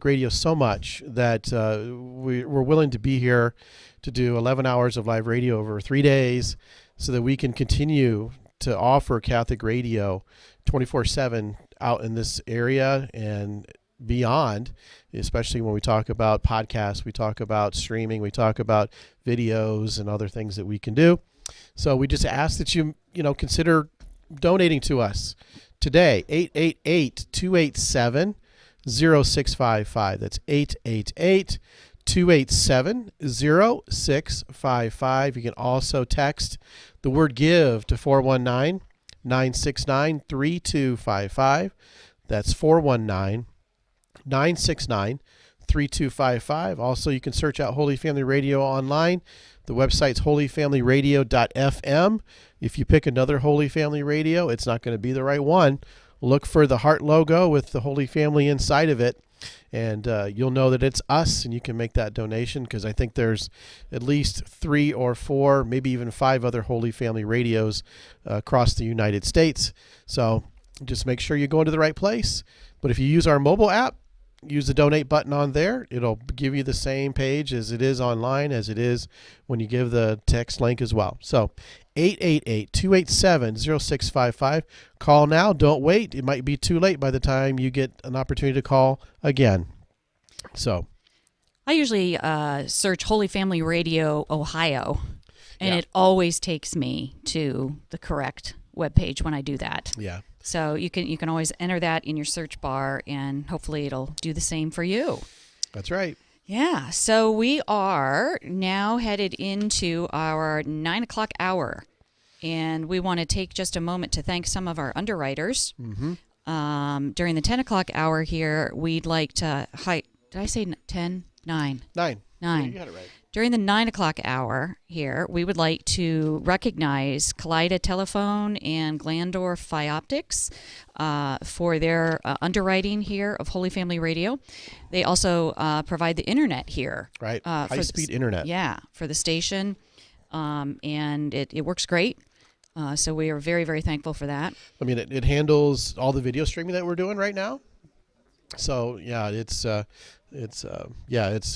Catholic Radio so much that we're willing to be here to do 11 hours of live radio over 3 days so that we can continue to offer Catholic radio 24/7 out in this area and beyond, especially when we talk about podcasts, we talk about streaming, we talk about videos and other things that we can do. So we just ask that you consider donating to us today. 888-287-0655. That's 888-287-0655. You can also text the word give to 419-969-3255. That's 419-969-3255. Also, you can search out Holy Family Radio online. The website's holyfamilyradio.fm. If you pick another Holy Family Radio, it's not going to be the right one. Look for the heart logo with the Holy Family inside of it, and you'll know that it's us, and you can make that donation, because I think there's at least 3 or 4, maybe even 5 other Holy Family Radios across the United States. So just make sure you go into the right place. But if you use our mobile app, use the donate button on there. It'll give you the same page as it is online, as it is when you give the text link as well. So 888-287-0655. Call now. Don't wait. It might be too late by the time you get an opportunity to call again. So I usually search Holy Family Radio Ohio, and it always takes me to the correct webpage when I do that. Yeah. So you can always enter that in your search bar, and hopefully it'll do the same for you. That's right. Yeah. So we are now headed into our 9 o'clock hour, and we want to take just a moment to thank some of our underwriters. Mm-hmm. During the 10 o'clock hour here, we'd like to did I say 10? 9. 9. 9. Yeah, you got it right. During the 9 o'clock hour here, we would like to recognize Kaleida Telephone and Glandor Phioptics for their underwriting here of Holy Family Radio. They also provide the internet here. Right. High-speed internet. Yeah, for the station, and it works great. So we are very, very thankful for that. I mean, it handles all the video streaming that we're doing right now. So yeah, it's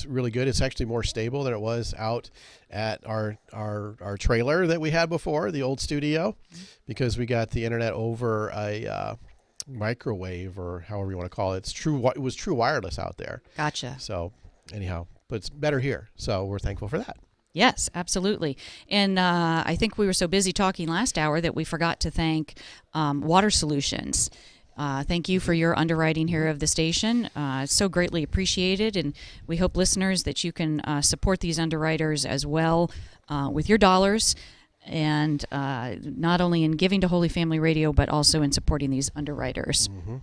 really good. It's actually more stable than it was out at our trailer that we had before, the old studio, because we got the internet over a microwave, or however you want to call it. It was true wireless out there. Gotcha. So anyhow, but it's better here. So we're thankful for that. Yes, absolutely. And I think we were so busy talking last hour that we forgot to thank Water Solutions. Thank you for your underwriting here of the station. It's so greatly appreciated, and we hope, listeners, that you can support these underwriters as well with your dollars, and not only in giving to Holy Family Radio, but also in supporting these underwriters. Mm-hmm.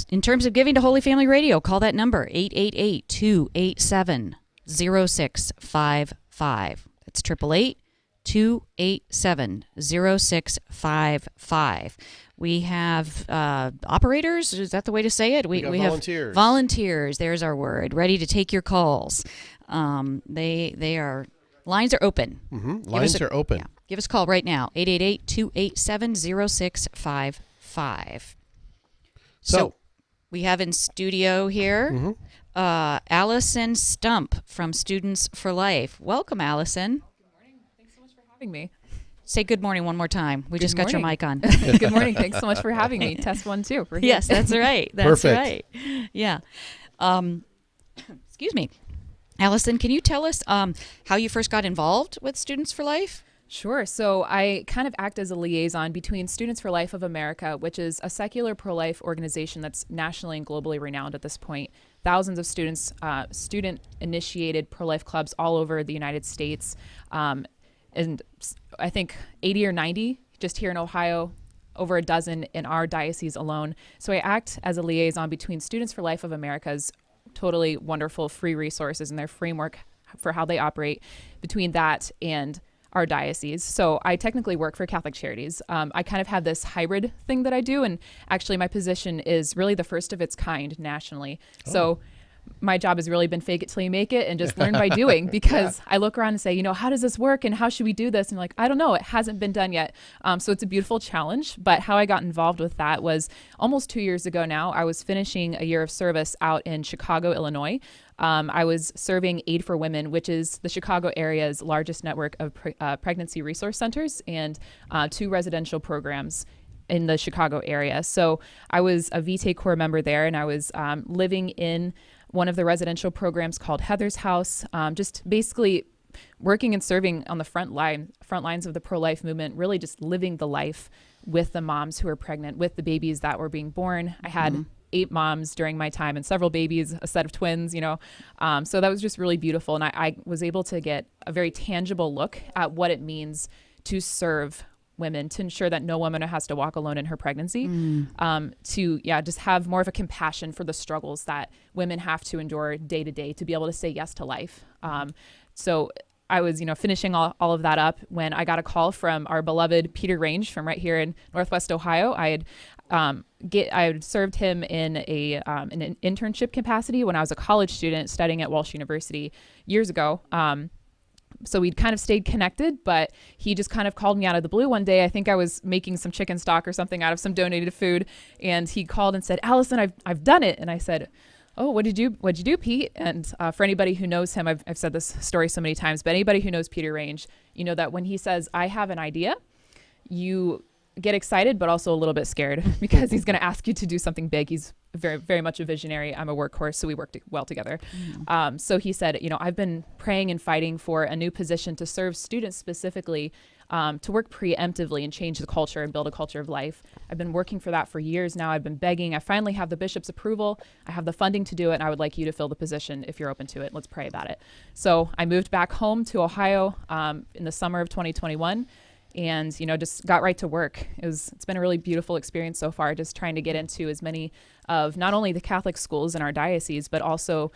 In terms of giving to Holy Family Radio, call that number, 888-287-0655. That's 888-287-0655. We have operators. Is that the way to say it? We have volunteers. Have volunteers. There's our word. Ready to take your calls. They are. Lines are open. Mm-hmm. Lines are open. Yeah. Give us a call right now. 888-287-0655. So we have in studio here Allison Stump from Students for Life. Welcome, Allison. Good morning. Thanks so much for having me. Say good morning one more time. We just got your mic on. Good morning. Thanks so much for having me. Test 1, 2. Yes, that's right. That's Perfect. right. Yeah. Excuse me. Allison, can you tell us how you first got involved with Students for Life? Sure. So I kind of act as a liaison between Students for Life of America, which is a secular pro-life organization that's nationally and globally renowned at this point. Thousands of students, student-initiated pro-life clubs all over the United States. And I think 80 or 90 just here in Ohio, over a dozen in our diocese alone. So I act as a liaison between Students for Life of America's totally wonderful free resources and their framework for how they operate, between that and our diocese. So I technically work for Catholic Charities. I kind of have this hybrid thing that I do, and actually my position is really the first of its kind nationally. Oh. So my job has really been fake it till you make it and just learn by doing, because I look around and say, how does this work and how should we do this? And like, I don't know, it hasn't been done yet. So it's a beautiful challenge. But how I got involved with that was almost 2 years ago now. I was finishing a year of service out in Chicago, Illinois. I was serving Aid for Women, which is the Chicago area's largest network of pregnancy resource centers and 2 residential programs in the Chicago area. So I was a Vitae Corps member there, and I was living in one of the residential programs called Heather's House, just basically working and serving on the front lines of the pro-life movement, really just living the life with the moms who were pregnant, with the babies that were being born. I had 8 moms during my time and several babies, a set of twins, so that was just really beautiful. And I was able to get a very tangible look at what it means to serve women, to ensure that no woman has to walk alone in her pregnancy, to just have more of a compassion for the struggles that women have to endure day to day to be able to say yes to life. So I was, finishing all of that up when I got a call from our beloved Peter Range from right here in Northwest Ohio. I had served him in an internship capacity when I was a college student studying at Walsh University years ago. So we'd kind of stayed connected, but he just kind of called me out of the blue one day. I think I was making some chicken stock or something out of some donated food. And he called and said, "Allison, I've done it." And I said, "Oh, what'd you do, Pete?" And for anybody who knows him, I've said this story so many times, but anybody who knows Peter Range, that when he says, "I have an idea," you get excited, but also a little bit scared because he's going to ask you to do something big. He's very, very much a visionary. I'm a workhorse, so we worked well together. So he said, I've been praying and fighting for a new position to serve students specifically, to work preemptively and change the culture and build a culture of life. I've been working for that for years now. I've been begging. I finally have the bishop's approval. I have the funding to do it, and I would like you to fill the position if you're open to it. Let's pray about it. So I moved back home to Ohio in the summer of 2021. And, just got right to work. It's been a really beautiful experience so far, just trying to get into as many of not only the Catholic schools in our diocese, but also,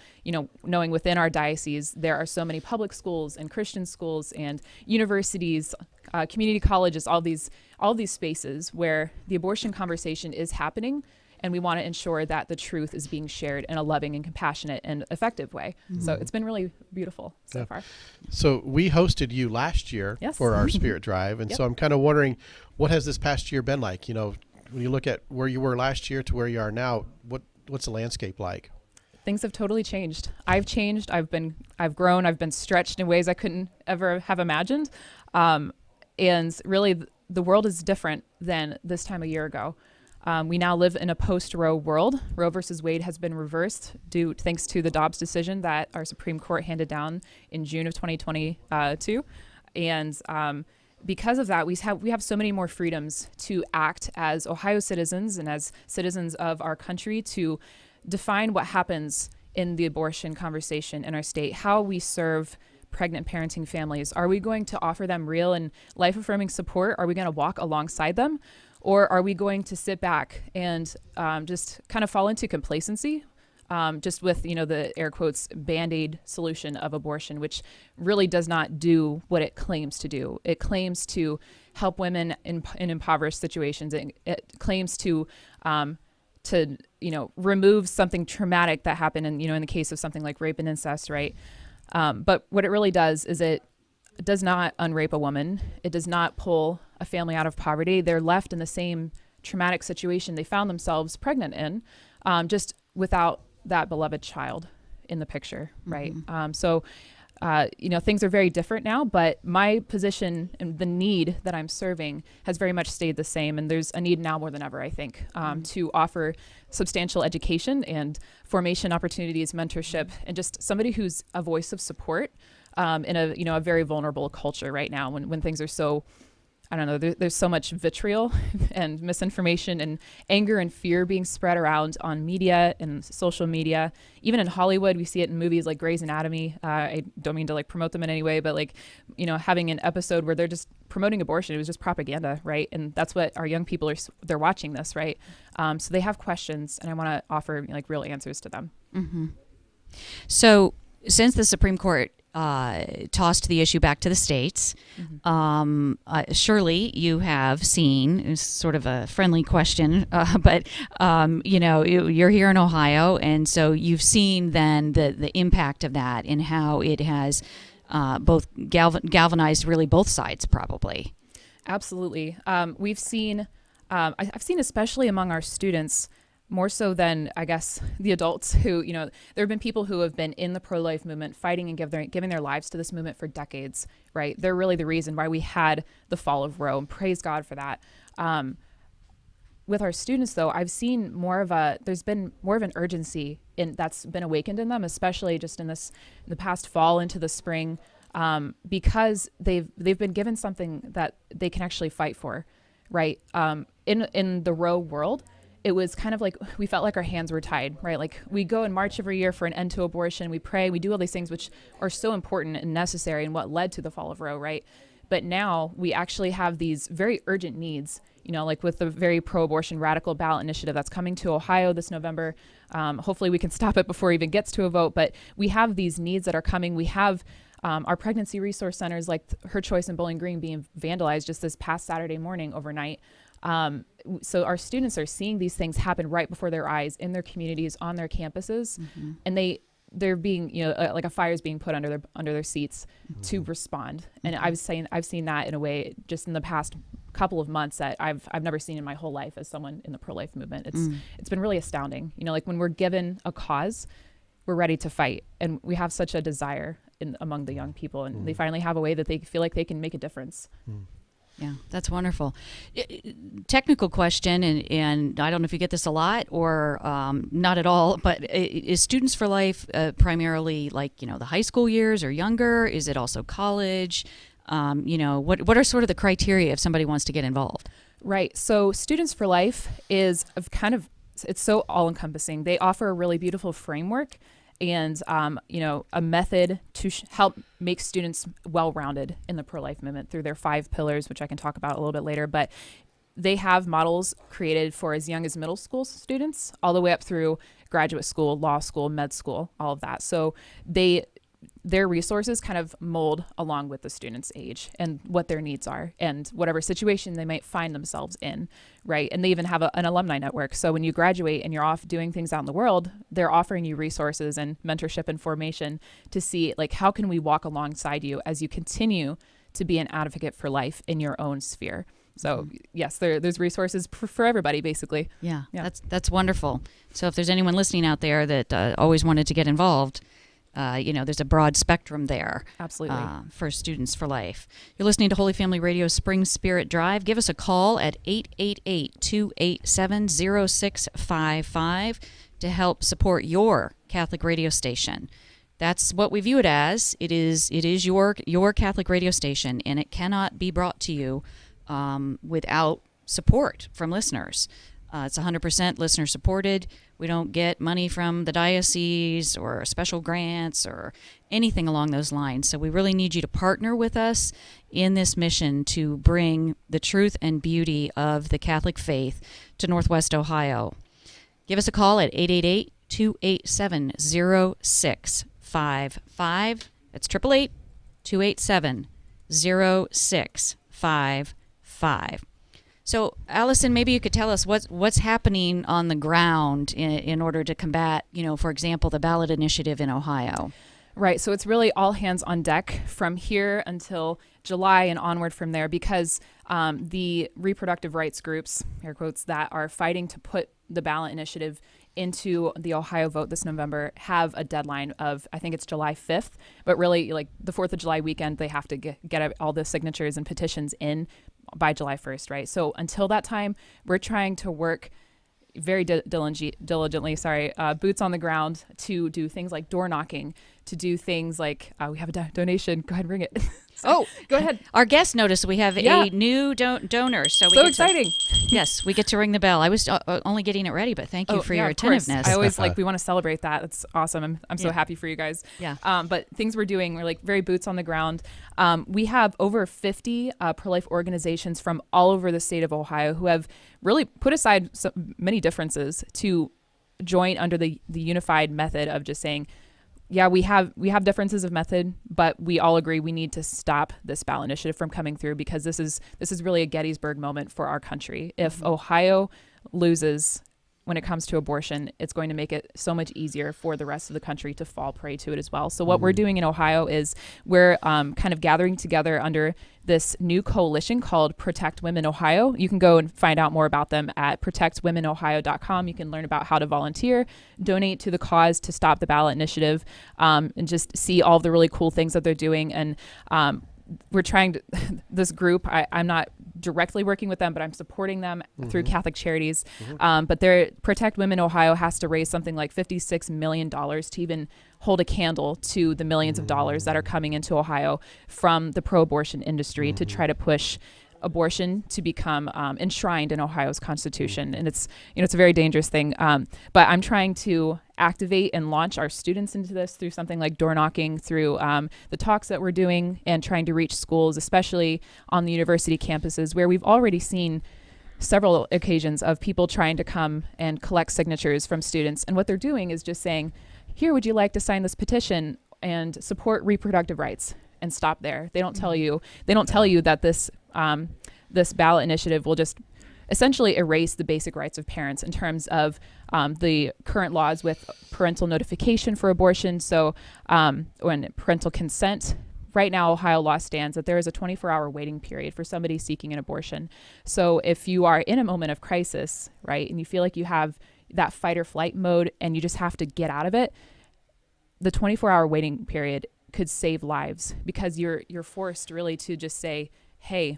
knowing within our diocese, there are so many public schools and Christian schools and universities, community colleges, all these spaces where the abortion conversation is happening. And we want to ensure that the truth is being shared in a loving and compassionate and effective way. So it's been really beautiful so far. So we hosted you last year for our Spirit Drive. And so I'm kind of wondering, what has this past year been like? When you look at where you were last year to where you are now, what's the landscape like? Things have totally changed. I've changed. I've grown. I've been stretched in ways I couldn't ever have imagined. And really the world is different than this time a year ago. We now live in a post-Roe world. Roe versus Wade has been reversed thanks to the Dobbs decision that our Supreme Court handed down in June of 2022. And because of that, we have so many more freedoms to act as Ohio citizens and as citizens of our country to define what happens in the abortion conversation in our state, how we serve pregnant parenting families. Are we going to offer them real and life-affirming support? Are we going to walk alongside them? Or are we going to sit back and just kind of fall into complacency, just with, the air quotes Band-Aid solution of abortion, which really does not do what it claims to do. It claims to help women in impoverished situations. It claims to remove something traumatic that happened in the case of something like rape and incest, right? But what it really does is it does not unrape a woman. It does not pull a family out of poverty. They're left in the same traumatic situation they found themselves pregnant in, just without that beloved child in the picture, right? So things are very different now, but my position and the need that I'm serving has very much stayed the same. And there's a need now more than ever, I think, to offer substantial education and formation opportunities, mentorship, and just somebody who's a voice of support in a very vulnerable culture right now when things are so, I don't know, there's so much vitriol and misinformation and anger and fear being spread around on media and social media. Even in Hollywood, we see it in movies like Grey's Anatomy. I don't mean to promote them in any way, but having an episode where they're just promoting abortion, it was just propaganda, right? And that's what our young people they're watching this, right? So they have questions, and I want to offer real answers to them. So since the Supreme Court tossed the issue back to the states. Surely you have seen, it's sort of a friendly question, but you're here in Ohio, and so you've seen then the impact of that and how it has both galvanized really both sides probably. Absolutely. We've seen, I've seen especially among our students, more so than I guess the adults who, there have been people who have been in the pro-life movement fighting and giving their lives to this movement for decades, right? They're really the reason why we had the fall of Roe, and praise God for that. With our students though, I've seen there's been more of an urgency that's been awakened in them, especially just in the past fall into the spring, because they've been given something that they can actually fight for, right? In the Roe world, it was kind of like we felt like our hands were tied, right? Like we go and march every year for an end to abortion. We pray, we do all these things which are so important and necessary and what led to the fall of Roe, right? But now we actually have these very urgent needs, like with the very pro-abortion radical ballot initiative that's coming to Ohio this November. Hopefully we can stop it before it even gets to a vote, but we have these needs that are coming. We have our pregnancy resource centers like Her Choice in Bowling Green being vandalized just this past Saturday morning overnight. So our students are seeing these things happen right before their eyes in their communities, on their campuses, and they're being, like a fire is being put under their seats to respond. And I've seen that in a way just in the past couple of months that I've never seen in my whole life as someone in the pro-life movement. It's been really astounding. Like when we're given a cause, we're ready to fight, and we have such a desire among the young people, and they finally have a way that they feel like they can make a difference. Yeah, that's wonderful. Technical question, and I don't know if you get this a lot or not at all, but is Students for Life primarily like, the high school years or younger? Is it also college? What are sort of the criteria if somebody wants to get involved? Right. So Students for Life is it's so all-encompassing. They offer a really beautiful framework and, a method to help make students well-rounded in the pro-life movement through their 5 pillars, which I can talk about a little bit later. But they have models created for as young as middle school students all the way up through graduate school, law school, med school, all of that. So their resources kind of mold along with the student's age and what their needs are and whatever situation they might find themselves in, right? And they even have an alumni network. So when you graduate and you're off doing things out in the world, they're offering you resources and mentorship and formation to see, like, how can we walk alongside you as you continue to be an advocate for life in your own sphere? So yes, there's resources for everybody, basically. Yeah, that's wonderful. So if there's anyone listening out there that always wanted to get involved, there's a broad spectrum there. Absolutely. For Students for Life. You're listening to Holy Family Radio's Spring Spirit Drive. Give us a call at 888-287-0655 to help support your Catholic radio station. That's what we view it as. It is your Catholic radio station, and it cannot be brought to you without support from listeners. It's 100% listener supported. We don't get money from the diocese or special grants or anything along those lines. So we really need you to partner with us in this mission to bring the truth and beauty of the Catholic faith to Northwest Ohio. Give us a call at 888-287-0655. That's 888-287-0655. So, Allison, maybe you could tell us what's happening on the ground in order to combat, for example, the ballot initiative in Ohio. Right. So it's really all hands on deck from here until July and onward from there, because the reproductive rights groups, air quotes, that are fighting to put the ballot initiative into the Ohio vote this November have a deadline of, I think it's July 5th, but really like the 4th of July weekend, they have to get all the signatures and petitions in by July 1st, right? So until that time, we're trying to work very diligently, boots on the ground to do things like door knocking, to do things like, we have a donation, go ahead and bring it. Oh, go ahead. Our guest noticed we have a new donor. So exciting. Yes, we get to ring the bell. I was only getting it ready, but thank you for your attentiveness. I always we want to celebrate that. That's awesome. I'm so happy for you guys. Yeah. But things we're doing, we're like very boots on the ground. We have over 50 pro-life organizations from all over the state of Ohio who have really put aside many differences to join under the unified method of just saying, yeah, we have differences of method, but we all agree we need to stop this ballot initiative from coming through, because this is really a Gettysburg moment for our country. If Ohio loses when it comes to abortion, it's going to make it so much easier for the rest of the country to fall prey to it as well. So what we're doing in Ohio is we're kind of gathering together under this new coalition called Protect Women Ohio. You can go and find out more about them at protectwomenohio.com. You can learn about how to volunteer, donate to the cause to stop the ballot initiative, and just see all of the really cool things that they're doing. And we're trying to, this group, I'm not directly working with them, but I'm supporting them through Catholic Charities. But Protect Women Ohio has to raise something like $56 million to even hold a candle to the millions of dollars that are coming into Ohio from the pro-abortion industry to try to push abortion to become enshrined in Ohio's Constitution. And it's a very dangerous thing. But I'm trying to activate and launch our students into this through something like door knocking, through the talks that we're doing, and trying to reach schools, especially on the university campuses, where we've already seen several occasions of people trying to come and collect signatures from students. And what they're doing is just saying, here, would you like to sign this petition and support reproductive rights? And stop there. They don't tell you that this ballot initiative will just essentially erase the basic rights of parents in terms of the current laws with parental notification for abortion. So when parental consent, right now Ohio law stands that there is a 24-hour waiting period for somebody seeking an abortion. So if you are in a moment of crisis, right, and you feel like you have that fight or flight mode and you just have to get out of it, the 24-hour waiting period could save lives, because you're forced really to just say, hey,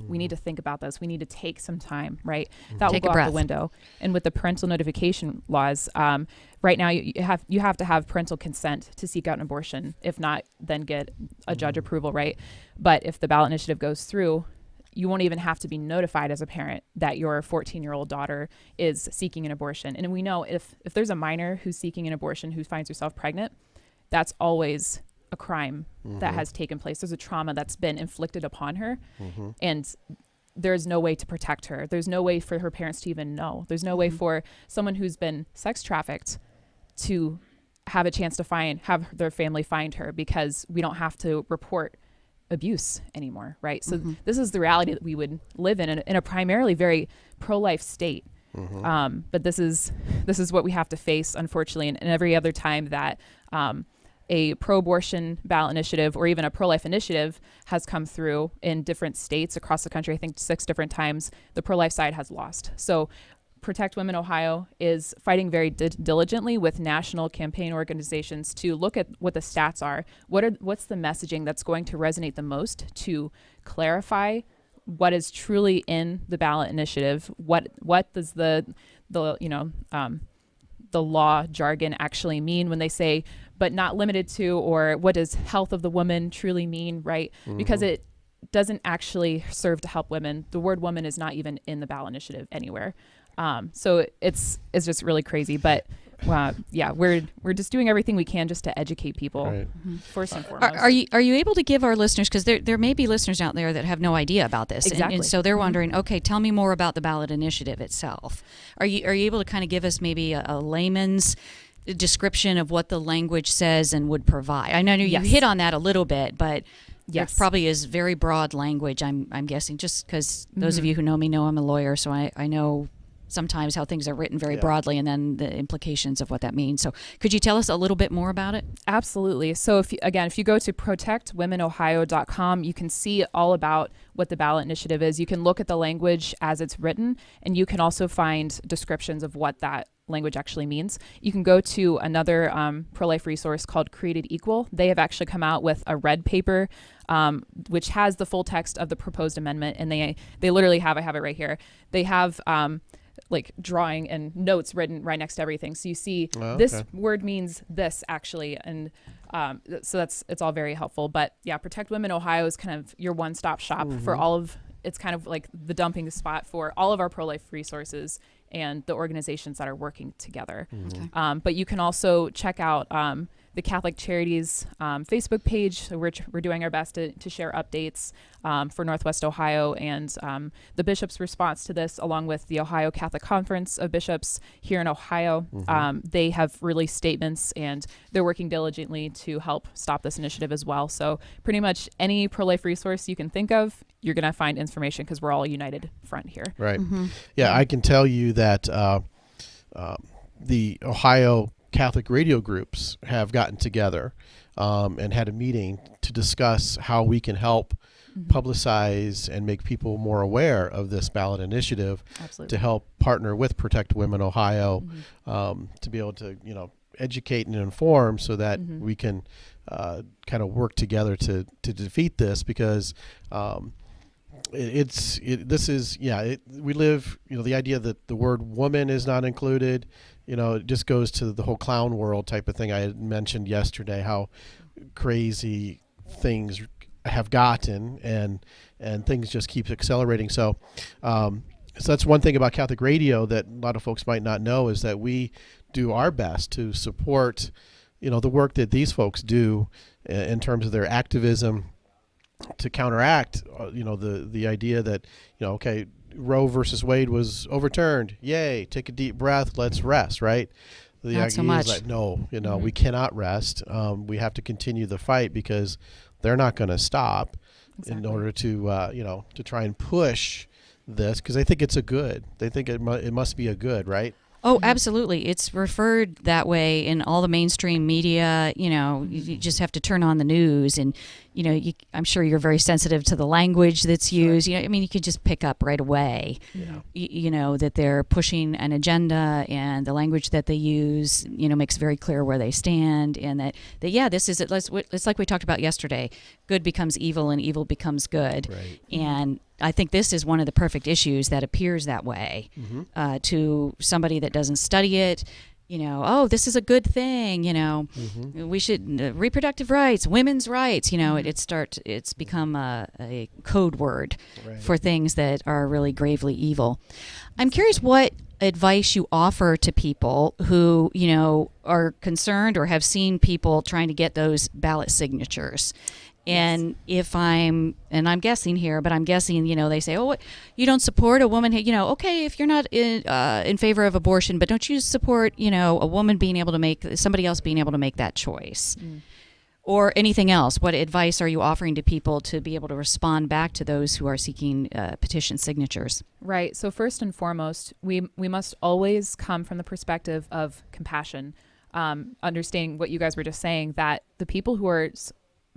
we need to think about this. We need to take some time, right? That will go out the window. And with the parental notification laws, right now you have to have parental consent to seek out an abortion. If not, then get a judge approval, right? But if the ballot initiative goes through, you won't even have to be notified as a parent that your 14-year-old daughter is seeking an abortion. And we know if there's a minor who's seeking an abortion who finds herself pregnant, that's always a crime that has taken place. There's a trauma that's been inflicted upon her, and there's no way to protect her. There's no way for her parents to even know. There's no way for someone who's been sex trafficked to have a chance to have their family find her, because we don't have to report abuse anymore, right? So this is the reality that we would live in a primarily very pro-life state. But this is what we have to face, unfortunately. And every other time that a pro-abortion ballot initiative or even a pro-life initiative has come through in different states across the country, I think 6 different times, the pro-life side has lost. So Protect Women Ohio is fighting very diligently with national campaign organizations to look at what the stats are. What's the messaging that's going to resonate the most to clarify what is truly in the ballot initiative? What does the law jargon actually mean when they say, but not limited to, or what does health of the woman truly mean, right? Because it doesn't actually serve to help women. The word woman is not even in the ballot initiative anywhere. So it's just really crazy. But yeah, we're just doing everything we can just to educate people, first and foremost. Are you able to give our listeners, because there may be listeners out there that have no idea about this, Exactly. and so they're wondering, okay, tell me more about the ballot initiative itself. Are you able to kind of give us maybe a layman's description of what the language says and would provide? I know you hit on that a little bit, but it probably is very broad language, I'm guessing, just because those of you who know me know I'm a lawyer, so I know sometimes how things are written very broadly and then the implications of what that means. So could you tell us a little bit more about it? Absolutely. So if you go to protectwomenohio.com, you can see all about what the ballot initiative is. You can look at the language as it's written, and you can also find descriptions of what that language actually means. You can go to another pro-life resource called Created Equal. They have actually come out with a red paper which has the full text of the proposed amendment, and they literally have, I have it right here, they have like drawing and notes written right next to everything. So you see this word means this actually, and so it's all very helpful. But yeah, Protect Women Ohio is kind of your one-stop shop for all of, it's kind of like the dumping spot for all of our pro-life resources and the organizations that are working together. But you can also check out the Catholic Charities Facebook page. So we're doing our best to share updates for Northwest Ohio, and the bishop's response to this, along with the Ohio Catholic Conference of Bishops here in Ohio. They have released statements, and they're working diligently to help stop this initiative as well. So pretty much any pro-life resource you can think of, you're going to find information, because we're all a united front here. Right. Yeah, I can tell you that the Ohio Catholic radio groups have gotten together and had a meeting to discuss how we can help publicize and make people more aware of this ballot initiative. Absolutely. To help partner with Protect Women Ohio to be able to, educate and inform so that we can kind of work together to defeat this, because we live, the idea that the word woman is not included, it just goes to the whole clown world type of thing. I had mentioned yesterday how crazy things have gotten, and things just keep accelerating. So that's one thing about Catholic radio that a lot of folks might not know, is that we do our best to support, the work that these folks do in terms of their activism to counteract, the idea that, okay, Roe versus Wade was overturned. Yay, take a deep breath, let's rest, right? The Not idea so much. is that no, we cannot rest. We have to continue the fight, because they're not going to stop in order to, to try and push this, because they think it's a good. They think it must be a good, right? Oh, absolutely. It's referred that way in all the mainstream media. You just have to turn on the news, and, I'm sure you're very sensitive to the language that's used. You could just pick up right away, that they're pushing an agenda, and the language that they use, makes very clear where they stand, and that this is it. It's like we talked about yesterday. Good becomes evil, and evil becomes good. Right. And I think this is one of the perfect issues that appears that way to somebody that doesn't study it. This is a good thing. We should reproductive rights, women's rights. It's become a code word for things that are really gravely evil. I'm curious what advice you offer to people who are concerned or have seen people trying to get those ballot signatures. And I'm guessing here, but I'm guessing, they say, oh, you don't support a woman, okay, if you're not in favor of abortion, but don't you support, a woman being able to somebody else being able to make that choice? Or anything else? What advice are you offering to people to be able to respond back to those who are seeking petition signatures? Right. So first and foremost, we must always come from the perspective of compassion, understanding what you guys were just saying, that the people who are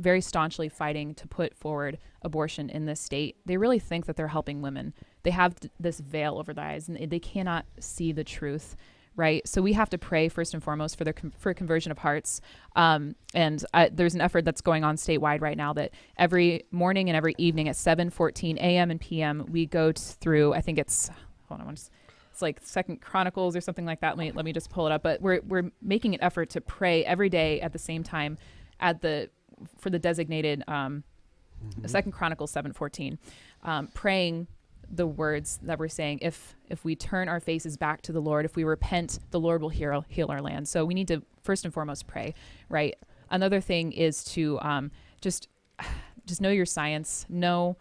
very staunchly fighting to put forward abortion in this state, they really think that they're helping women. They have this veil over their eyes, and they cannot see the truth, right? So we have to pray first and foremost for conversion of hearts. There's an effort that's going on statewide right now that every morning and every evening at 7:14 a.m. and p.m. we go through, I think it's, it's like Second Chronicles or something like that. Let me just pull it up. But we're making an effort to pray every day at the same time for the designated Second Chronicles 7:14, praying the words that we're saying, if we turn our faces back to the Lord, if we repent, the Lord will heal our land. So we need to first and foremost pray, right? Another thing is to just know your science, know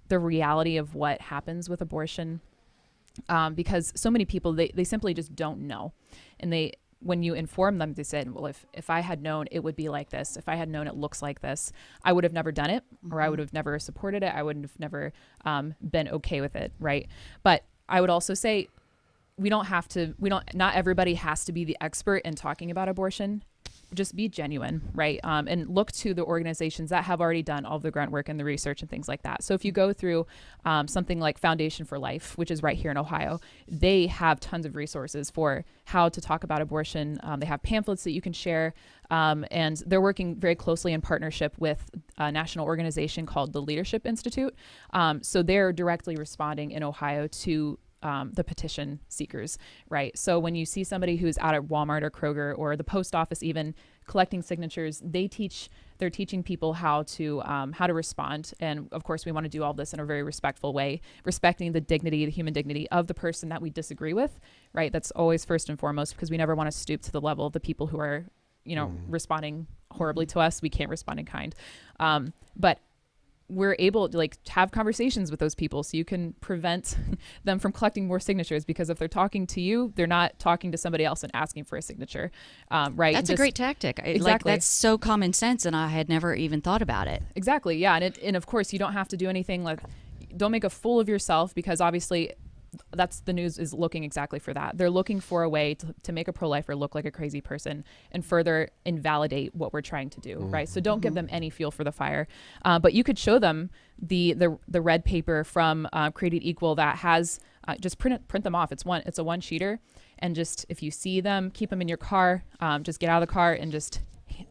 the reality of what happens with abortion, because so many people, they simply just don't know. And when you inform them, they said, well, if I had known it would be like this, if I had known it looks like this, I would have never done it, or I would have never supported it. I would have never been okay with it, right? But I would also say not everybody has to be the expert in talking about abortion. Just be genuine, right? And look to the organizations that have already done all of the grunt work and the research and things like that. So if you go through something like Foundation for Life, which is right here in Ohio, they have tons of resources for how to talk about abortion. They have pamphlets that you can share, and they're working very closely in partnership with a national organization called the Leadership Institute. So they're directly responding in Ohio to the petition seekers, right? So when you see somebody who's out at Walmart or Kroger or the post office even collecting signatures, they're teaching people how to respond. And of course, we want to do all this in a very respectful way, respecting the human dignity of the person that we disagree with, right? That's always first and foremost, because we never want to stoop to the level of the people who are responding horribly to us. We can't respond in kind. But we're able to like have conversations with those people so you can prevent them from collecting more signatures, because if they're talking to you, they're not talking to somebody else and asking for a signature. Right. That's a great tactic. Exactly. That's so common sense, and I had never even thought about it. Exactly. Yeah. And of course you don't have to do anything like, don't make a fool of yourself, because obviously the news is looking exactly for that. They're looking for a way to make a pro-lifer look like a crazy person and further invalidate what we're trying to do, right? So don't give them any fuel for the fire. But you could show them the red paper from Created Equal that has just print them off. It's a one sheeter, and just if you see them, keep them in your car. Just get out of the car and just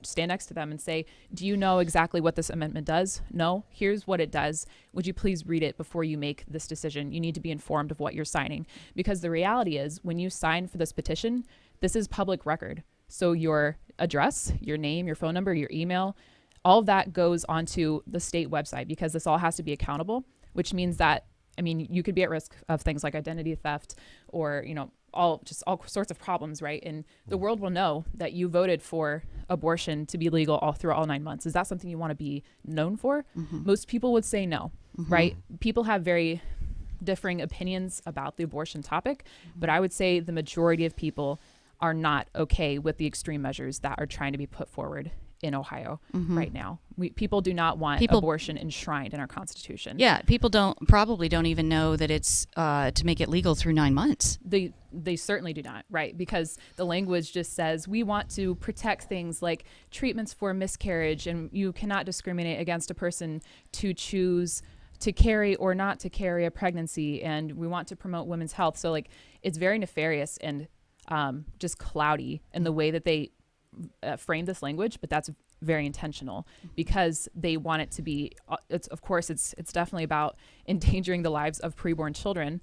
stand next to them and say, do you know exactly what this amendment does? No, here's what it does. Would you please read it before you make this decision? You need to be informed of what you're signing, because the reality is when you sign for this petition, this is public record. So your address, your name, your phone number, your email, all of that goes onto the state website, because this all has to be accountable, which means that, I mean, you could be at risk of things like identity theft or, all sorts of problems, right? And the world will know that you voted for abortion to be legal through all 9 months. Is that something you want to be known for? Most people would say no, right? People have very differing opinions about the abortion topic, but I would say the majority of people are not okay with the extreme measures that are trying to be put forward in Ohio right now. People do not want abortion enshrined in our Constitution. Yeah, people probably don't even know that it's to make it legal through 9 months. They certainly do not, right? Because the language just says we want to protect things like treatments for miscarriage, and you cannot discriminate against a person to choose to carry or not to carry a pregnancy, and we want to promote women's health. So like it's very nefarious and just cloudy in the way that they frame this language, but that's very intentional because they want it to be, it's definitely about endangering the lives of preborn children.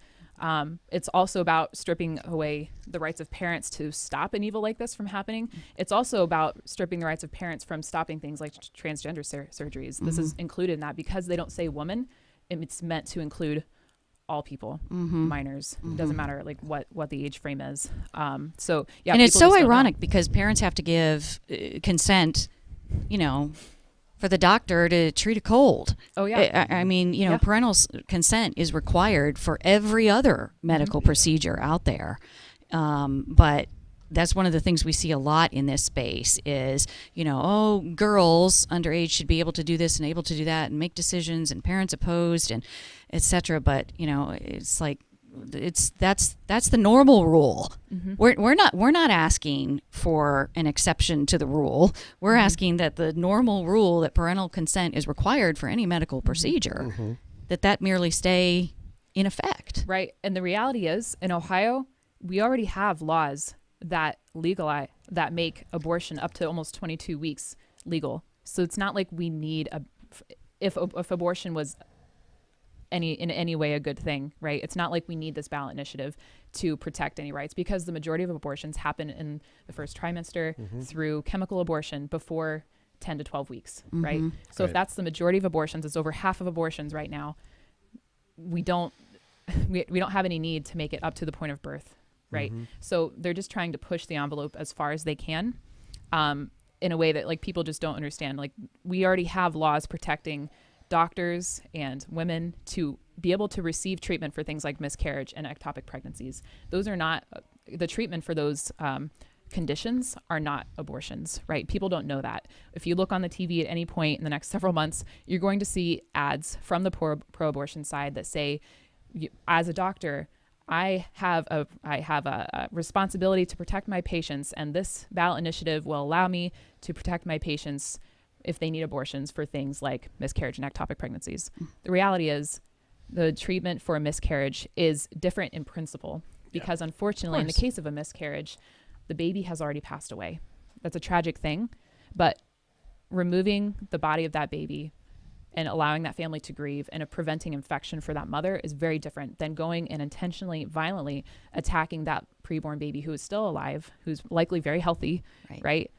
It's also about stripping away the rights of parents to stop an evil like this from happening. It's also about stripping the rights of parents from stopping things like transgender surgeries. This is included in that because they don't say woman. It's meant to include all people, minors. Doesn't matter like what the age frame is. So yeah, and it's so ironic because parents have to give consent, for the doctor to treat a cold. Oh yeah. I mean, parental consent is required for every other medical procedure out there. But that's one of the things we see a lot in this space is, girls underage should be able to do this and able to do that and make decisions, and parents opposed and et cetera. But, it's like, that's the normal rule. We're not asking for an exception to the rule. We're asking that the normal rule that parental consent is required for any medical procedure, that merely stay in effect. Right. And the reality is in Ohio, we already have laws that make abortion up to almost 22 weeks legal. So it's not like we need if abortion was in any way a good thing, right? It's not like we need this ballot initiative to protect any rights, because the majority of abortions happen in the first trimester through chemical abortion before 10 to 12 weeks, right? So if that's the majority of abortions, it's over half of abortions right now. We don't have any need to make it up to the point of birth. Right. So they're just trying to push the envelope as far as they can, in a way that like people just don't understand. Like we already have laws protecting doctors and women to be able to receive treatment for things like miscarriage and ectopic pregnancies. Those are not the treatment for those conditions are not abortions, right? People don't know that. If you look on the TV at any point in the next several months, you're going to see ads from the pro-abortion side that say, as a doctor, I have a responsibility to protect my patients, and this ballot initiative will allow me to protect my patients if they need abortions for things like miscarriage and ectopic pregnancies. The reality is the treatment for a miscarriage is different in principle because unfortunately in the case of a miscarriage, the baby has already passed away. That's a tragic thing, but removing the body of that baby and allowing that family to grieve and preventing infection for that mother is very different than going and intentionally, violently attacking that preborn baby who is still alive, who's likely very healthy, right?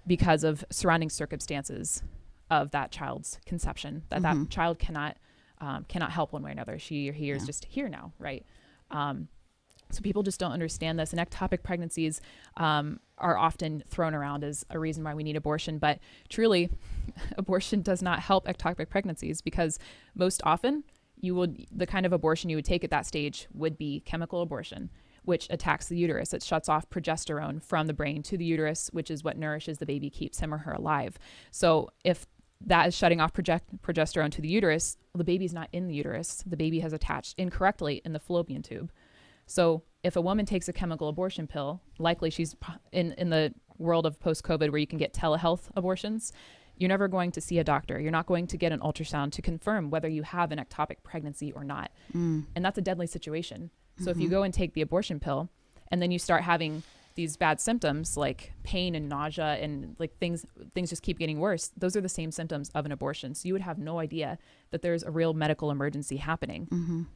Because of surrounding circumstances of that child's conception, that child cannot help one way or another. She or he is just here now, right? So people just don't understand this. And ectopic pregnancies are often thrown around as a reason why we need abortion. But truly, abortion does not help ectopic pregnancies, because most often the kind of abortion you would take at that stage would be chemical abortion, which attacks the uterus. It shuts off progesterone from the brain to the uterus, which is what nourishes the baby, keeps him or her alive. So if that is shutting off progesterone to the uterus, well, the baby's not in the uterus. The baby has attached incorrectly in the fallopian tube. So if a woman takes a chemical abortion pill, likely she's in the world of post-COVID where you can get telehealth abortions, you're never going to see a doctor. You're not going to get an ultrasound to confirm whether you have an ectopic pregnancy or not. And that's a deadly situation. So if you go and take the abortion pill and then you start having these bad symptoms like pain and nausea and like things just keep getting worse, those are the same symptoms of an abortion. So you would have no idea that there's a real medical emergency happening.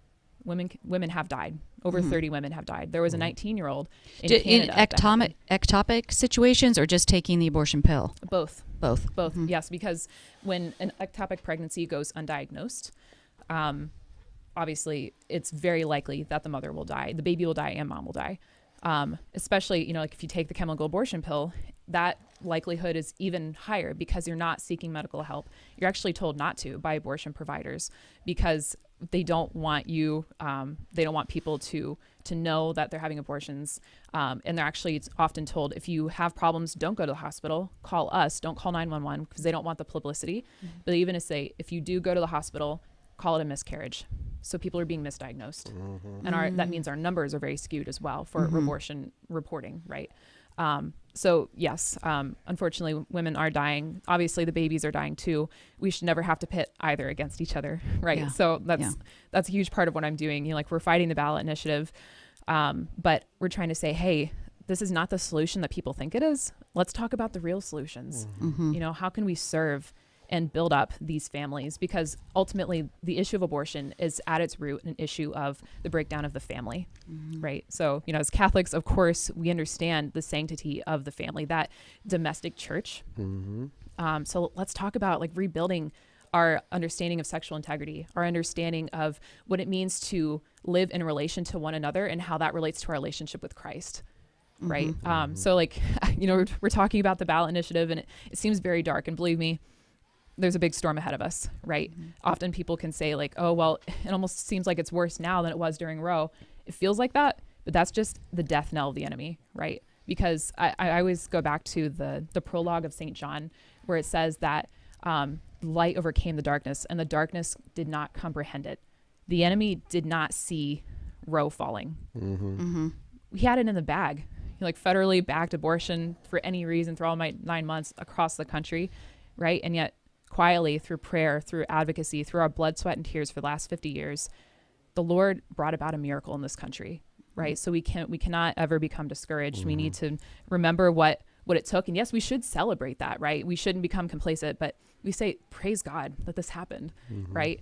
Women have died. Over 30 women have died. There was a 19-year-old in Canada. In ectopic situations, or just taking the abortion pill? Both. Both. Yes, because when an ectopic pregnancy goes undiagnosed, obviously it's very likely that the mother will die, the baby will die, and mom will die. Especially, like if you take the chemical abortion pill, that likelihood is even higher because you're not seeking medical help. You're actually told not to by abortion providers because they don't want people to know that they're having abortions. And they're actually often told, if you have problems, don't go to the hospital, call us, don't call 911, because they don't want the publicity. But they even say, if you do go to the hospital, call it a miscarriage. So people are being misdiagnosed. And that means our numbers are very skewed as well for abortion reporting, right? So yes, unfortunately, women are dying. Obviously, the babies are dying too. We should never have to pit either against each other, right? Yeah. So that's a huge part of what I'm doing. We're fighting the ballot initiative, but we're trying to say, hey, this is not the solution that people think it is. Let's talk about the real solutions. How can we serve and build up these families? Because ultimately the issue of abortion is at its root an issue of the breakdown of the family, right? So, as Catholics, of course, we understand the sanctity of the family, that domestic church. So let's talk about rebuilding our understanding of sexual integrity, our understanding of what it means to live in relation to one another and how that relates to our relationship with Christ. Right. So we're talking about the ballot initiative, and it seems very dark, and believe me, there's a big storm ahead of us, right? Often people can say oh, well, it almost seems like it's worse now than it was during Roe. It feels like that, but that's just the death knell of the enemy, right? Because I always go back to the prologue of St. John, where it says that light overcame the darkness, and the darkness did not comprehend it. The enemy did not see Roe falling. He had it in the bag. He federally backed abortion for any reason through all my 9 months across the country, right? And yet quietly, through prayer, through advocacy, through our blood, sweat, and tears for the last 50 years, the Lord brought about a miracle in this country, right? So we cannot ever become discouraged. We need to remember what it took. And yes, we should celebrate that, right? We shouldn't become complacent, but we say, praise God that this happened, right?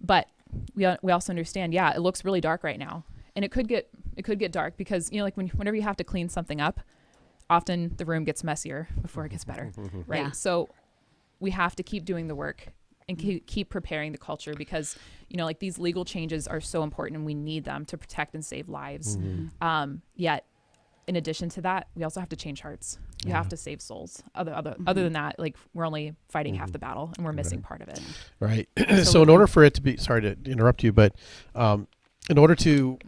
But we also understand, it looks really dark right now. And it could get dark because, whenever you have to clean something up, often the room gets messier before it gets better, right? Yeah. So we have to keep doing the work and keep preparing the culture because, these legal changes are so important and we need them to protect and save lives. Yet, in addition to that, we also have to change hearts. We have to save souls. Other than that, we're only fighting half the battle and we're missing part of it. Right. So in order for it to be, sorry to interrupt you, but in order to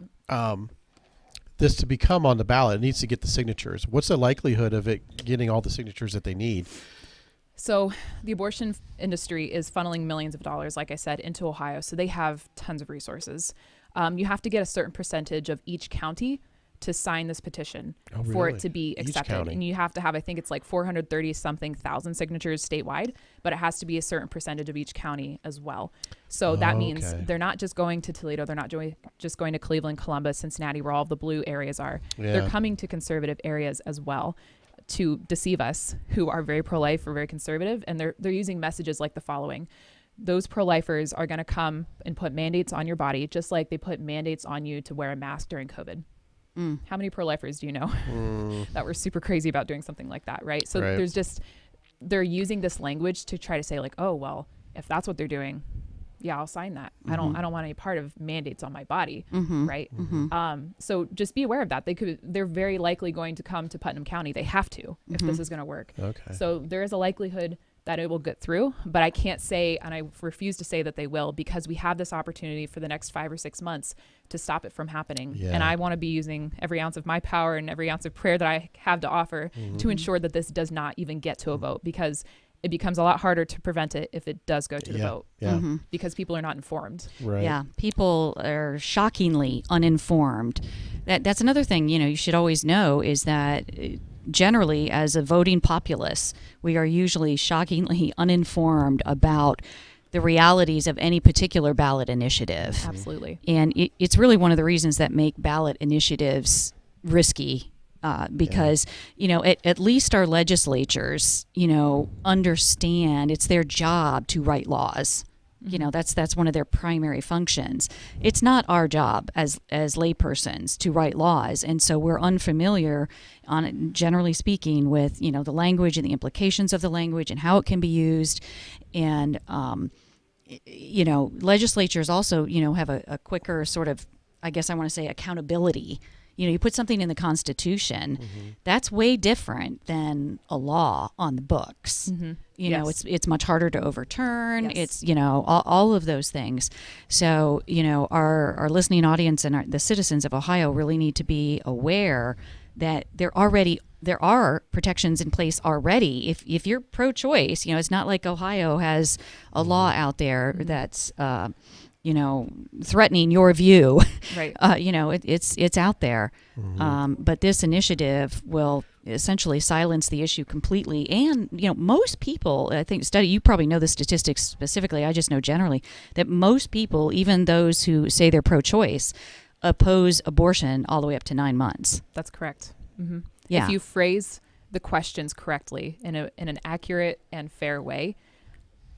this to become on the ballot, it needs to get the signatures. What's the likelihood of it getting all the signatures that they need? So the abortion industry is funneling millions of dollars, like I said, into Ohio. So they have tons of resources. You have to get a certain percentage of each county to sign this petition for it to be accepted. And you have to have, I think it's 430 something thousand signatures statewide, but it has to be a certain percentage of each county as well. So that means they're not just going to Toledo. They're not just going to Cleveland, Columbus, Cincinnati, where all the blue areas are. They're coming to conservative areas as well to deceive us who are very pro-life or very conservative. And they're using messages like the following. Those pro-lifers are going to come and put mandates on your body, just like they put mandates on you to wear a mask during COVID. How many pro-lifers do you know that were super crazy about doing something like that, right? So they're using this language to try to say oh, well, if that's what they're doing, yeah, I'll sign that. I don't want any part of mandates on my body, right? So just be aware of that. They're very likely going to come to Putnam County. They have to if this is going to work. Okay. So there is a likelihood that it will get through, but I can't say, and I refuse to say that they will, because we have this opportunity for the next 5 or 6 months to stop it from happening. Yeah. And I want to be using every ounce of my power and every ounce of prayer that I have to offer to ensure that this does not even get to a vote, because it becomes a lot harder to prevent it if it does go to the vote, Yeah. because people are not informed. Right. Yeah, people are shockingly uninformed. That's another thing, you should always know is that generally, as a voting populace, we are usually shockingly uninformed about the realities of any particular ballot initiative. Absolutely. And it's really one of the reasons that make ballot initiatives risky. Because, at least our legislatures, understand it's their job to write laws. That's one of their primary functions. It's not our job as laypersons to write laws. And so we're unfamiliar, generally speaking, with, the language and the implications of the language and how it can be used. And, legislatures also, have a quicker sort of, I guess I want to say, accountability. You put something in the Constitution, that's way different than a law on the books. It's much harder to overturn. Yes. It's, all of those things. So, our listening audience and the citizens of Ohio really need to be aware that there are protections in place already. If you're pro-choice, it's not like Ohio has a law out there that's threatening your view. Right. It's out there. But this initiative will essentially silence the issue completely. And, most people, I think, you probably know the statistics specifically, I just know generally, that most people, even those who say they're pro-choice, oppose abortion all the way up to 9 months. That's correct. Yeah. If you phrase the questions correctly in an accurate and fair way,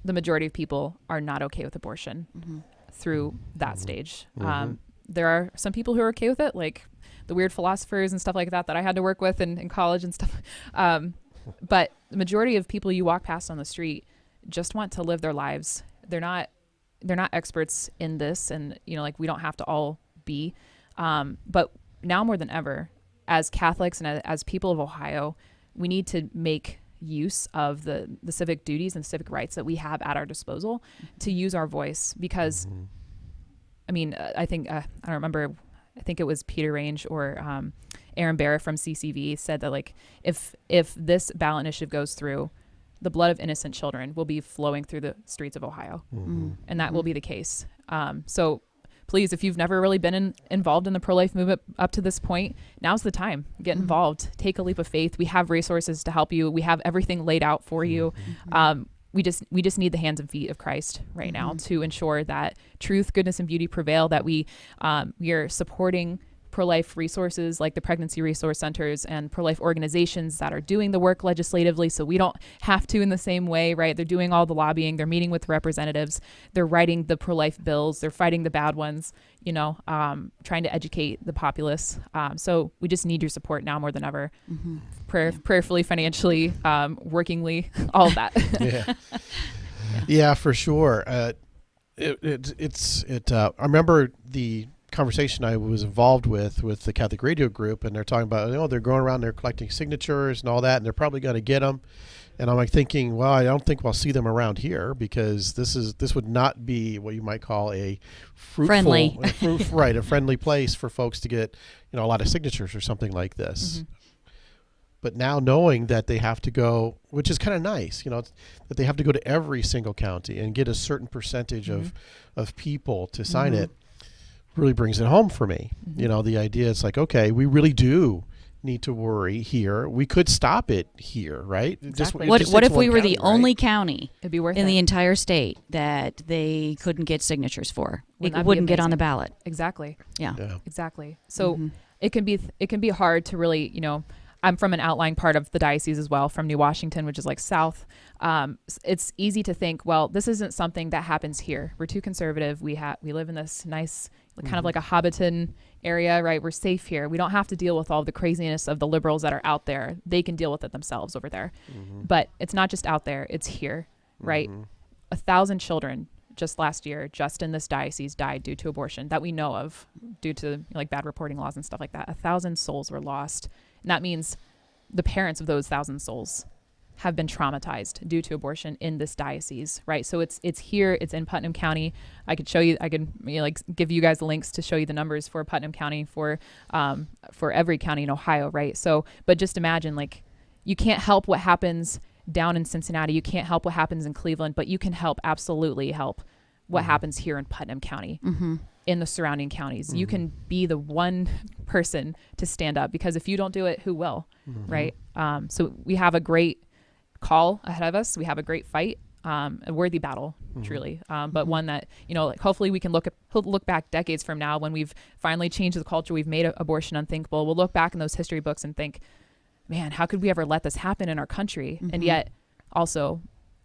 the majority of people are not okay with abortion through that stage. There are some people who are okay with it, like the weird philosophers and stuff like that I had to work with in college and stuff. But the majority of people you walk past on the street just want to live their lives. They're not experts in this, and we don't have to all be. But now more than ever, as Catholics and as people of Ohio, we need to make use of the civic duties and civic rights that we have at our disposal to use our voice, because I think I don't remember, I think it was Peter Range or Aaron Barrett from CCV said that, like, if this ballot initiative goes through, the blood of innocent children will be flowing through the streets of Ohio, and that will be the case. So please, if you've never really been involved in the pro-life movement up to this point, now's the time. Get involved. Take a leap of faith. We have resources to help you. We have everything laid out for you. We just need the hands and feet of Christ right now to ensure that truth, goodness, and beauty prevail, that we are supporting pro-life resources like the pregnancy resource centers and pro-life organizations that are doing the work legislatively, so we don't have to in the same way, right? They're doing all the lobbying, they're meeting with representatives, they're writing the pro-life bills, they're fighting the bad ones, trying to educate the populace. So we just need your support now more than ever. Prayerfully, financially, workingly, all of that. Yeah, for sure. I remember the conversation I was involved with the Catholic Radio Group, and they're talking about, they're going around, they're collecting signatures and all that, and they're probably going to get them. And I'm like thinking, well, I don't think we'll see them around here, because this would not be what you might call a fruitful, a friendly place for folks to get, a lot of signatures or something like this. But now knowing that they have to go, which is kind of nice, that they have to go to every single county and get a certain percentage of people to sign it, really brings it home for me. The idea is like, okay, we really do need to worry here. We could stop it here, right? Exactly. What if we were the only county It'd be worth in it. the entire state that they couldn't get signatures for? Wouldn't that It be wouldn't get on amazing? the ballot. Exactly. Yeah. Exactly. So it can be hard to really, I'm from an outlying part of the diocese as well, from New Washington, which is like south. It's easy to think, well, this isn't something that happens here. We're too conservative. We live in this nice, kind of like a Hobbiton area, right? We're safe here. We don't have to deal with all the craziness of the liberals that are out there. They can deal with it themselves over there. But it's not just out there. It's here, right? 1,000 children just last year, just in this diocese, died due to abortion that we know of, due to like bad reporting laws and stuff like that. 1,000 souls were lost. And that means the parents of those 1,000 souls have been traumatized due to abortion in this diocese, right? So it's here, it's in Putnam County. I could show you, I could like give you guys the links to show you the numbers for Putnam County, for every county in Ohio, right? So, but just imagine, like, you can't help what happens down in Cincinnati, you can't help what happens in Cleveland, but you can absolutely help what happens here in Putnam County, in the surrounding counties. You can be the one person to stand up, because if you don't do it, who will, right? So we have a great call ahead of us. We have a great fight, a worthy battle, truly, but one that, like, hopefully we can look back decades from now, when we've finally changed the culture, we've made abortion unthinkable. We'll look back in those history books and think, man, how could we ever let this happen in our country? And yet also,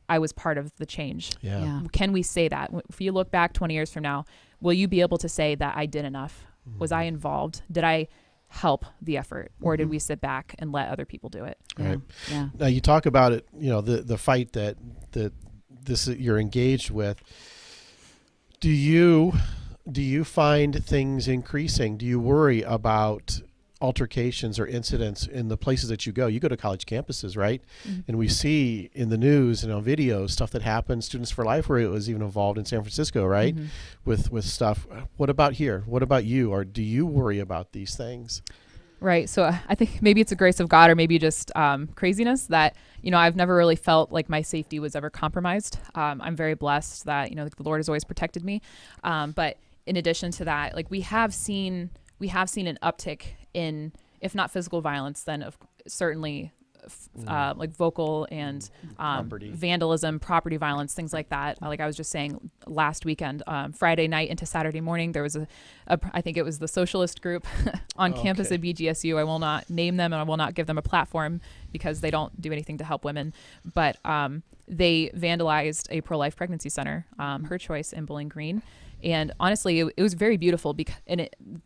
I was part of the change. Yeah. Can we say that? If you look back 20 years from now, will you be able to say that I did enough? Was I involved? Did I help the effort, or did we sit back and let other people do it? Right. Yeah. Now you talk about it, the fight that you're engaged with. Do you find things increasing? Do you worry about altercations or incidents in the places that you go? You go to college campuses, right? And we see in the news and on videos stuff that happens. Students for Life, where it was even involved in San Francisco, right? With stuff. What about here? What about you? Or do you worry about these things? Right. So I think maybe it's a grace of God, or maybe just craziness that, I've never really felt like my safety was ever compromised. I'm very blessed that, the Lord has always protected me. But in addition to that, like, we have seen an uptick in, if not physical violence, then certainly like vocal and vandalism, property violence, things like that. Like I was just saying, last weekend, Friday night into Saturday morning, there was I think it was the socialist group on campus at BGSU. I will not name them, and I will not give them a platform, because they don't do anything to help women. But they vandalized a pro-life pregnancy center, Her Choice in Bowling Green. And honestly, it was very beautiful,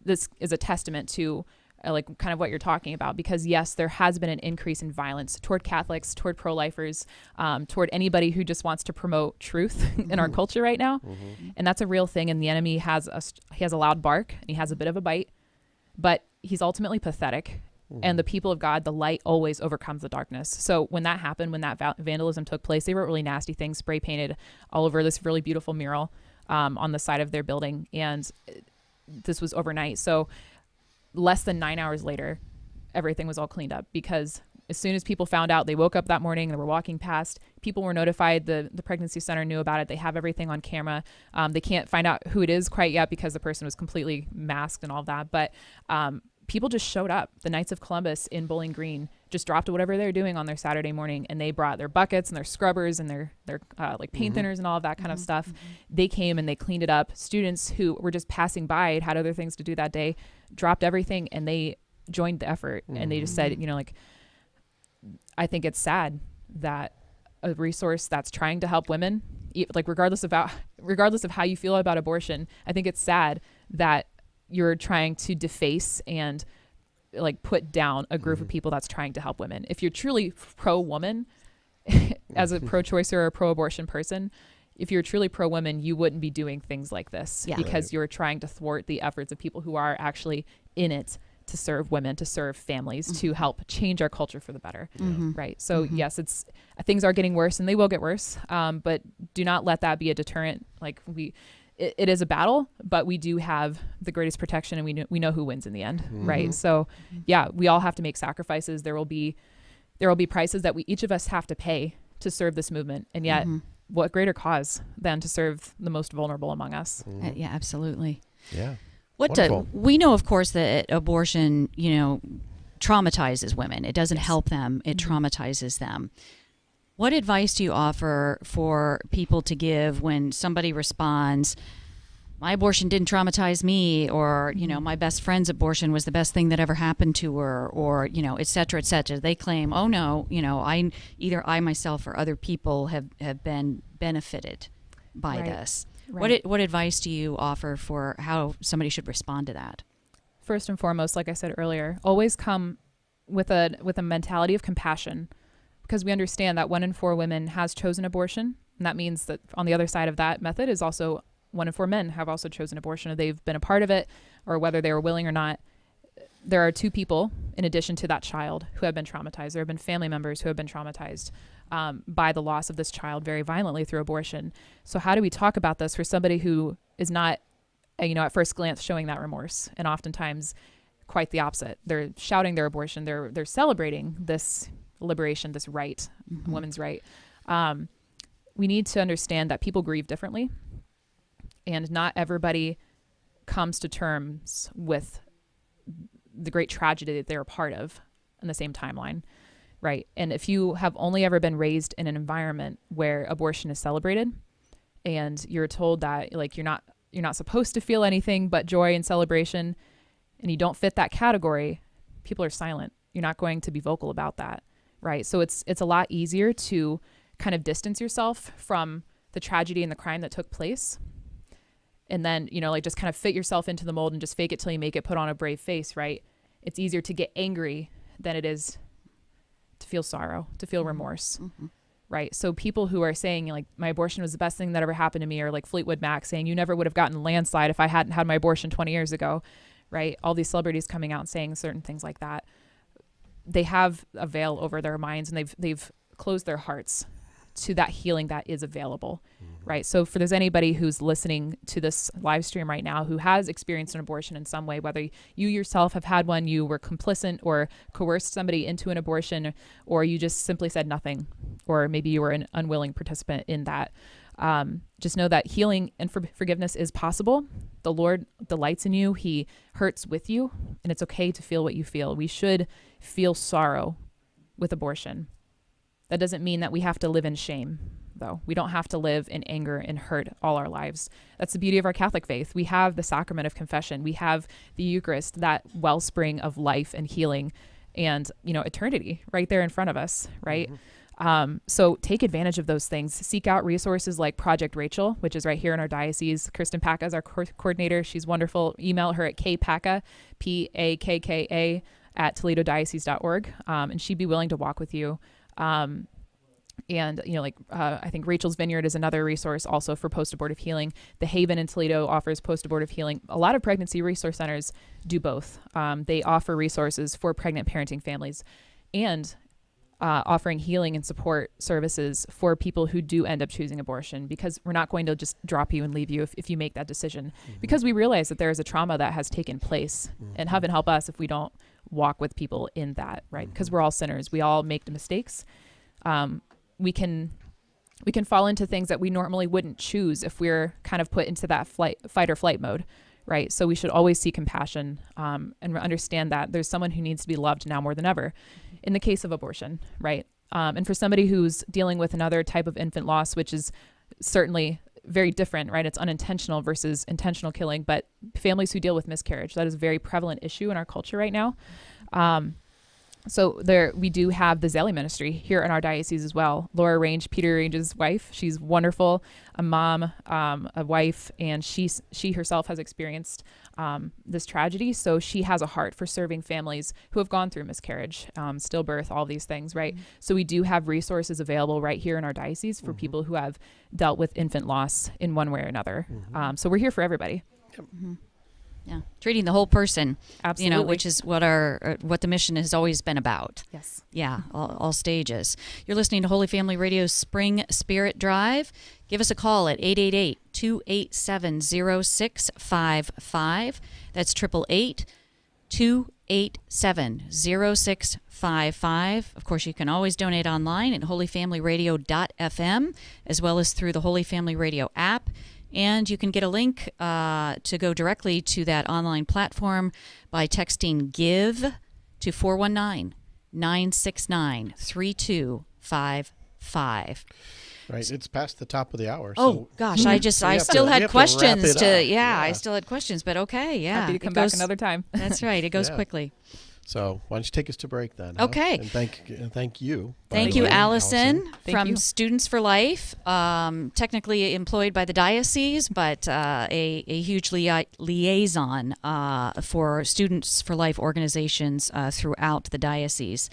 this is a testament to like kind of what you're talking about, because yes, there has been an increase in violence toward Catholics, toward pro-lifers, toward anybody who just wants to promote truth in our culture right now. And that's a real thing. And the enemy has a loud bark, and he has a bit of a bite, but he's ultimately pathetic. And the people of God, the light always overcomes the darkness. So when that happened, when that vandalism took place, they wrote really nasty things, spray painted all over this really beautiful mural on the side of their building. And this was overnight. So less than 9 hours later, everything was all cleaned up, because as soon as people found out, they woke up that morning, they were walking past, people were notified, the pregnancy center knew about it. They have everything on camera. They can't find out who it is quite yet, because the person was completely masked and all of that. But people just showed up. The Knights of Columbus in Bowling Green just dropped whatever they're doing on their Saturday morning, and they brought their buckets and their scrubbers and their like paint thinners and all of that kind of stuff. They came and they cleaned it up. Students who were just passing by, had other things to do that day, dropped everything, and they joined the effort. And they just said, like, I think it's sad that a resource that's trying to help women, like regardless of how you feel about abortion, I think it's sad that you're trying to deface and like put down a group of people that's trying to help women. If you're truly pro-woman, as a pro-choicer or a pro-abortion person, if you're truly pro-woman, you wouldn't be doing things like this, because you're trying to thwart the efforts of people who are actually in it to serve women, to serve families, to help change our culture for the better. Right. So yes, things are getting worse, and they will get worse. But do not let that be a deterrent. Like it is a battle, but we do have the greatest protection, and we know who wins in the end. Right. So yeah, we all have to make sacrifices. There will be prices that each of us have to pay to serve this movement. And yet what greater cause than to serve the most vulnerable among us? Yeah, absolutely. Yeah. We know, of course, that abortion, traumatizes women. It doesn't help them. It traumatizes them. What advice do you offer for people to give when somebody responds, my abortion didn't traumatize me, or, my best friend's abortion was the best thing that ever happened to her, or, et cetera, et cetera. They claim, oh no, either I myself or other people have been benefited by this. Right. What advice do you offer for how somebody should respond to that? First and foremost, like I said earlier, always come with a mentality of compassion, because we understand that 1 in 4 women has chosen abortion. And that means that on the other side of that method is also 1 in 4 men have also chosen abortion, or they've been a part of it, or whether they were willing or not. There are 2 people in addition to that child who have been traumatized. There have been family members who have been traumatized by the loss of this child very violently through abortion. So how do we talk about this for somebody who is not, at first glance showing that remorse, and oftentimes quite the opposite? They're shouting their abortion. They're celebrating this liberation, this right, women's right. We need to understand that people grieve differently, and not everybody comes to terms with the great tragedy that they're a part of in the same timeline, right? And if you have only ever been raised in an environment where abortion is celebrated, and you're told that like you're not supposed to feel anything but joy and celebration, and you don't fit that category, people are silent. You're not going to be vocal about that, right? So it's a lot easier to kind of distance yourself from the tragedy and the crime that took place, and then just kind of fit yourself into the mold and just fake it till you make it, put on a brave face, right? It's easier to get angry than it is to feel sorrow, to feel remorse, right? So people who are saying like my abortion was the best thing that ever happened to me, or like Fleetwood Mac saying you never would have gotten a landslide if I hadn't had my abortion 20 years ago, right? All these celebrities coming out and saying certain things like that. They have a veil over their minds, and they've closed their hearts to that healing that is available, right? So if there's anybody who's listening to this live stream right now who has experienced an abortion in some way, whether you yourself have had one, you were complicit or coerced somebody into an abortion, or you just simply said nothing, or maybe you were an unwilling participant in that, just know that healing and forgiveness is possible. The Lord delights in you. He hurts with you, and it's okay to feel what you feel. We should feel sorrow with abortion. That doesn't mean that we have to live in shame, though. We don't have to live in anger and hurt all our lives. That's the beauty of our Catholic faith. We have the sacrament of confession. We have the Eucharist, that wellspring of life and healing and, eternity right there in front of us, right? So take advantage of those things. Seek out resources like Project Rachel, which is right here in our diocese. Kristen Packa is our coordinator. She's wonderful. Email her at kpacka, P-A-K-K-A, at toledodiocese.org, and she'd be willing to walk with you. I think Rachel's Vineyard is another resource also for post-abortive healing. The Haven in Toledo offers post-abortive healing. A lot of pregnancy resource centers do both. They offer resources for pregnant parenting families, and offering healing and support services for people who do end up choosing abortion, because we're not going to just drop you and leave you if you make that decision, because we realize that there is a trauma that has taken place, and heaven help us if we don't walk with people in that, right? Because we're all sinners. We all make mistakes. We can fall into things that we normally wouldn't choose if we're kind of put into that fight or flight mode, right? So we should always see compassion, and understand that there's someone who needs to be loved now more than ever in the case of abortion, right? And for somebody who's dealing with another type of infant loss, which is certainly very different, right? It's unintentional versus intentional killing, but families who deal with miscarriage, that is a very prevalent issue in our culture right now. So we do have the Zelle ministry here in our diocese as well. Laura Range, Peter Range's wife, she's wonderful, a mom, a wife, and she herself has experienced this tragedy. So she has a heart for serving families who have gone through miscarriage, stillbirth, all these things, right? So we do have resources available right here in our diocese for people who have dealt with infant loss in one way or another. So we're here for everybody. Yeah, treating the whole person, Absolutely. Which is what what the mission has always been about. Yes. Yeah, all stages. You're listening to Holy Family Radio's Spring Spirit Drive. Give us a call at 888-287-0655. That's 888-287-0655. Of course, you can always donate online at holyfamilyradio.fm, as well as through the Holy Family Radio app. And you can get a link to go directly to that online platform by texting GIVE to 419-969-3255. Right, it's past the top of the hour. Oh gosh, I still had questions I still had questions, but okay, yeah. Happy to come back another time. That's right, it goes quickly. So why don't you take us to break then? Huh? Okay. And thank you. by Thank the you, way, Allison, Thank from you. Students for Life, technically employed by the diocese, but a huge liaison for Students for Life organizations throughout the diocese.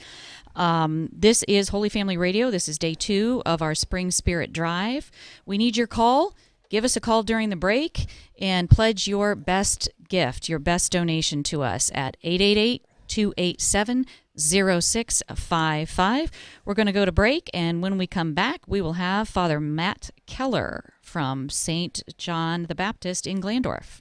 This is Holy Family Radio. This is day 2 of our Spring Spirit Drive. We need your call. Give us a call during the break and pledge your best gift, your best donation to us at 888-287-0655. We're going to go to break, and when we come back, we will have Father Matt Keller from St. John the Baptist in Glandorf.